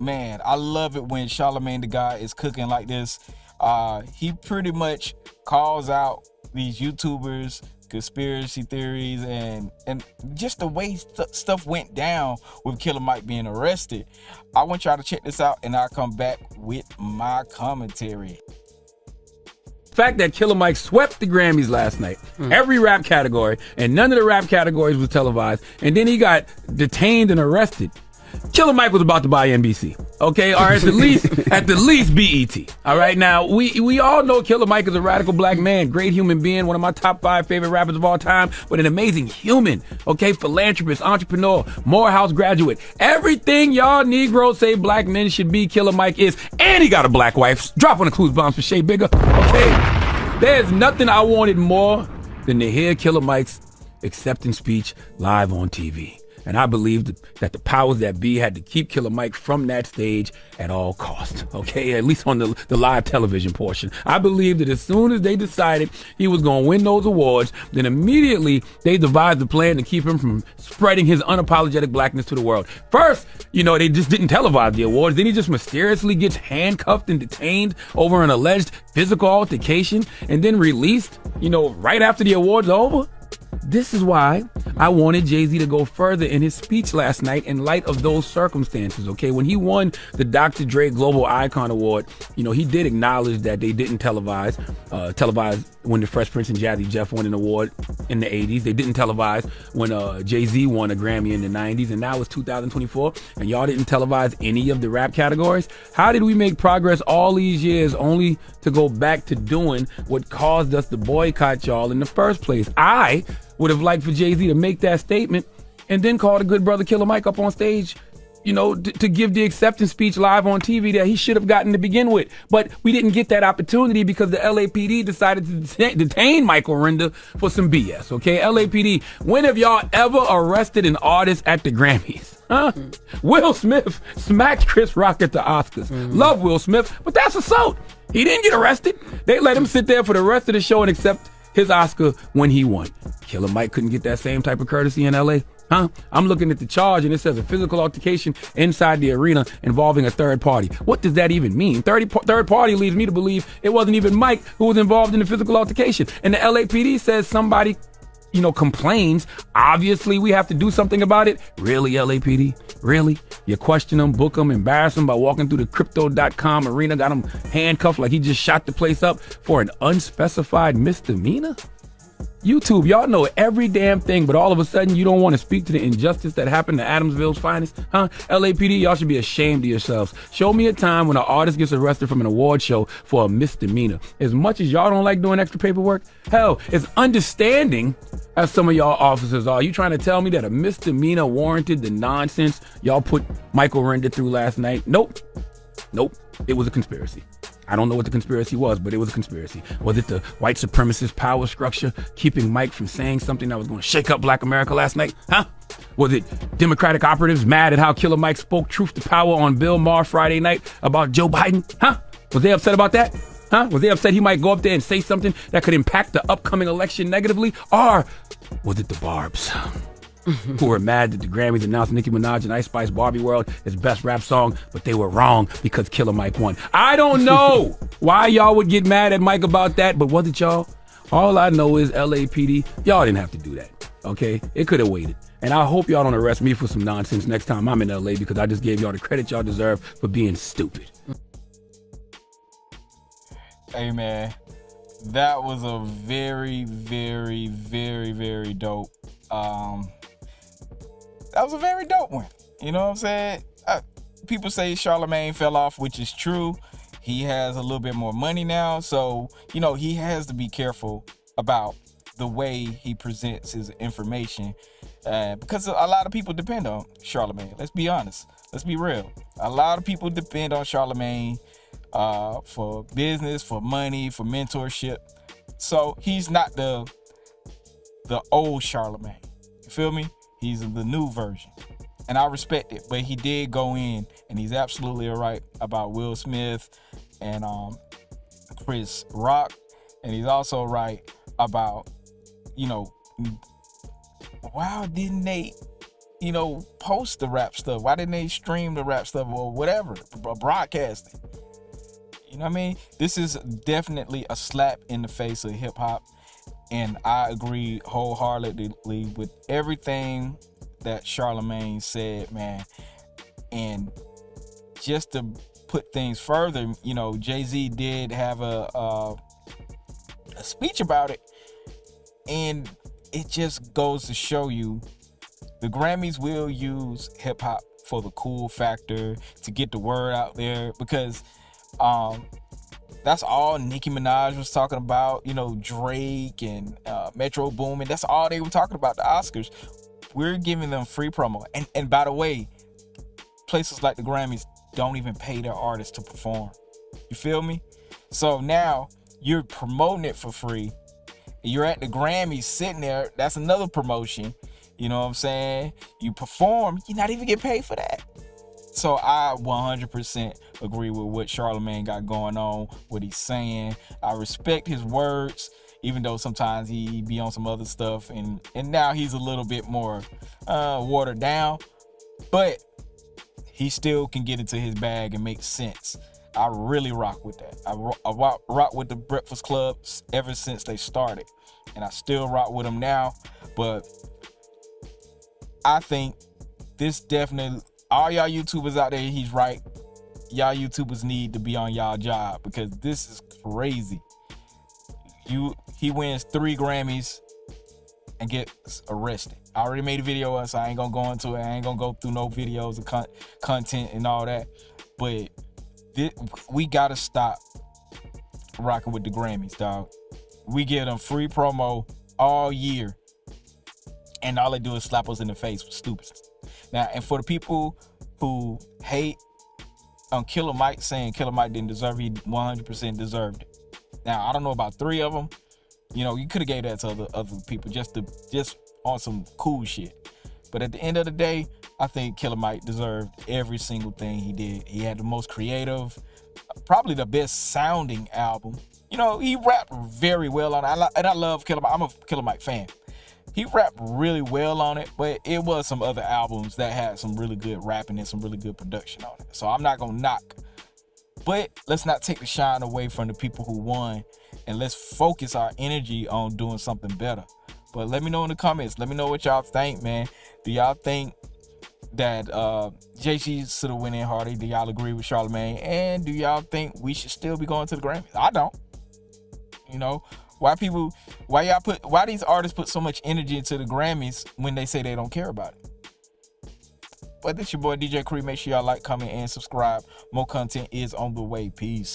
Man, I love it when Charlemagne the God is cooking like this. He pretty much calls out these YouTubers, conspiracy theories, and just the way stuff went down with Killer Mike being arrested. I want y'all to check this out, and I'll come back with my commentary. Fact that Killer Mike swept the Grammys last night, every rap category, and none of the rap categories was televised, and then he got detained and arrested. Killer Mike was about to buy NBC, okay, or at the least BET. All right, now we all know Killer Mike is a radical black man, great human being, one of my top 5 favorite rappers of all time, but an amazing human, okay, philanthropist, entrepreneur, Morehouse graduate, everything y'all Negroes say black men should be, Killer Mike is, and he got a black wife. Drop on the clues bombs for Shay Bigger, okay. There's nothing I wanted more than to hear Killer Mike's acceptance speech live on TV. And I believed that the powers that be had to keep Killer Mike from that stage at all costs, okay? At least on the live television portion. I believed that as soon as they decided he was going to win those awards, then immediately they devised a plan to keep him from spreading his unapologetic blackness to the world. First, they just didn't televise the awards. Then he just mysteriously gets handcuffed and detained over an alleged physical altercation and then released, right after the awards are over. This is why I wanted Jay-Z to go further in his speech last night in light of those circumstances, okay? When he won the Dr. Dre Global Icon Award, he did acknowledge that they didn't televise when the Fresh Prince and Jazzy Jeff won an award in the 80s. They didn't televise when Jay-Z won a Grammy in the 90s, and now it's 2024, and y'all didn't televise any of the rap categories. How did we make progress all these years only to go back to doing what caused us to boycott y'all in the first place? I would have liked for Jay-Z to make that statement and then call the good brother Killer Mike up on stage, to give the acceptance speech live on TV that he should have gotten to begin with. But we didn't get that opportunity because the LAPD decided to detain Michael Render for some BS, okay? LAPD, when have y'all ever arrested an artist at the Grammys? Huh? Will Smith smacked Chris Rock at the Oscars. Love Will Smith, but that's assault. He didn't get arrested. They let him sit there for the rest of the show and accept his Oscar when he won. Killer Mike couldn't get that same type of courtesy in LA. Huh? I'm looking at the charge and it says a physical altercation inside the arena involving a third party. What does that even mean? Third party leads me to believe it wasn't even Mike who was involved in the physical altercation. And the LAPD says somebody, complains. Obviously, we have to do something about it. Really, LAPD? Really? You question them, book them, embarrass them by walking through the crypto.com arena, got him handcuffed like he just shot the place up for an unspecified misdemeanor? YouTube, y'all know every damn thing, but all of a sudden you don't want to speak to the injustice that happened to Adamsville's finest, huh? LAPD, y'all should be ashamed of yourselves. Show me a time when an artist gets arrested from an award show for a misdemeanor. As much as y'all don't like doing extra paperwork, hell, as understanding as some of y'all officers are, you trying to tell me that a misdemeanor warranted the nonsense y'all put Michael Render through last night? Nope. It was a conspiracy. I don't know what the conspiracy was, but it was a conspiracy. Was it the white supremacist power structure keeping Mike from saying something that was going to shake up black America last night? Huh? Was it Democratic operatives mad at how Killer Mike spoke truth to power on Bill Maher Friday night about Joe Biden? Huh? Was they upset about that? Huh? Was they upset he might go up there and say something that could impact the upcoming election negatively? Or was it the Barbs who were mad that the Grammys announced Nicki Minaj and Ice Spice Barbie World as best rap song, but they were wrong because Killer Mike won? I don't know why y'all would get mad at Mike about that, but was it y'all? All I know is LAPD, y'all didn't have to do that, okay? It could have waited. And I hope y'all don't arrest me for some nonsense next time I'm in LA because I just gave y'all the credit y'all deserve for being stupid. Hey, man, that was a very, very, very, very dope. That was a very dope one. You know what I'm saying? People say Charlemagne fell off, which is true. He has a little bit more money now, so, he has to be careful about the way he presents his information because a lot of people depend on Charlemagne. Let's be honest. Let's be real. A lot of people depend on Charlemagne for business, for money, for mentorship. So he's not the old Charlemagne. You feel me? He's the new version. And I respect it. But he did go in, and he's absolutely right about Will Smith and Chris Rock. And he's also right about, why didn't they post the rap stuff? Why didn't they stream the rap stuff or whatever, broadcast it? You know what I mean? This is definitely a slap in the face of hip hop, and I agree wholeheartedly with everything that Charlemagne said, man. And just to put things further, Jay-Z did have a speech about it, and it just goes to show you the Grammys will use hip hop for the cool factor, to get the word out there, because that's all Nicki Minaj was talking about, Drake and Metro Boomin. That's all they were talking about, the Oscars. We're giving them free promo. And by the way, places like the Grammys don't even pay their artists to perform. You feel me? So now you're promoting it for free. You're at the Grammys sitting there. That's another promotion. You know what I'm saying? You perform, you're not even getting paid for that. So I 100% agree with what Charlemagne got going on, what he's saying. I respect his words, even though sometimes he be on some other stuff, and now he's a little bit more watered down, but he still can get into his bag and make sense. I really rock with that. I rock with the Breakfast Club ever since they started, and I still rock with them now. But I think this definitely, all y'all YouTubers out there, he's right. Y'all YouTubers need to be on y'all job, because this is crazy. He wins 3 Grammys and gets arrested. I already made a video, so I ain't gonna go into it. I ain't gonna go through no videos of content and all that. But we gotta stop rocking with the Grammys, dog. We give them free promo all year, and all they do is slap us in the face with stupid. Now, and for the people who hate on Killer Mike, saying Killer Mike didn't deserve it, he 100% deserved it. Now, I don't know about 3 of them. You could have gave that to other people just on some cool shit. But at the end of the day, I think Killer Mike deserved every single thing he did. He had the most creative, probably the best sounding album. He rapped very well on it. And I love Killer Mike. I'm a Killer Mike fan. He rapped really well on it, but it was some other albums that had some really good rapping and some really good production on it. So I'm not gonna knock. But let's not take the shine away from the people who won, and let's focus our energy on doing something better. But let me know in the comments. Let me know what y'all think, man. Do y'all think that Jay-Z should have went in harder? Do y'all agree with Charlemagne? And do y'all think we should still be going to the Grammys? I don't. Why these artists put so much energy into the Grammys when they say they don't care about it? But this your boy DJ Cree. Make sure y'all like, comment, and subscribe. More content is on the way. Peace.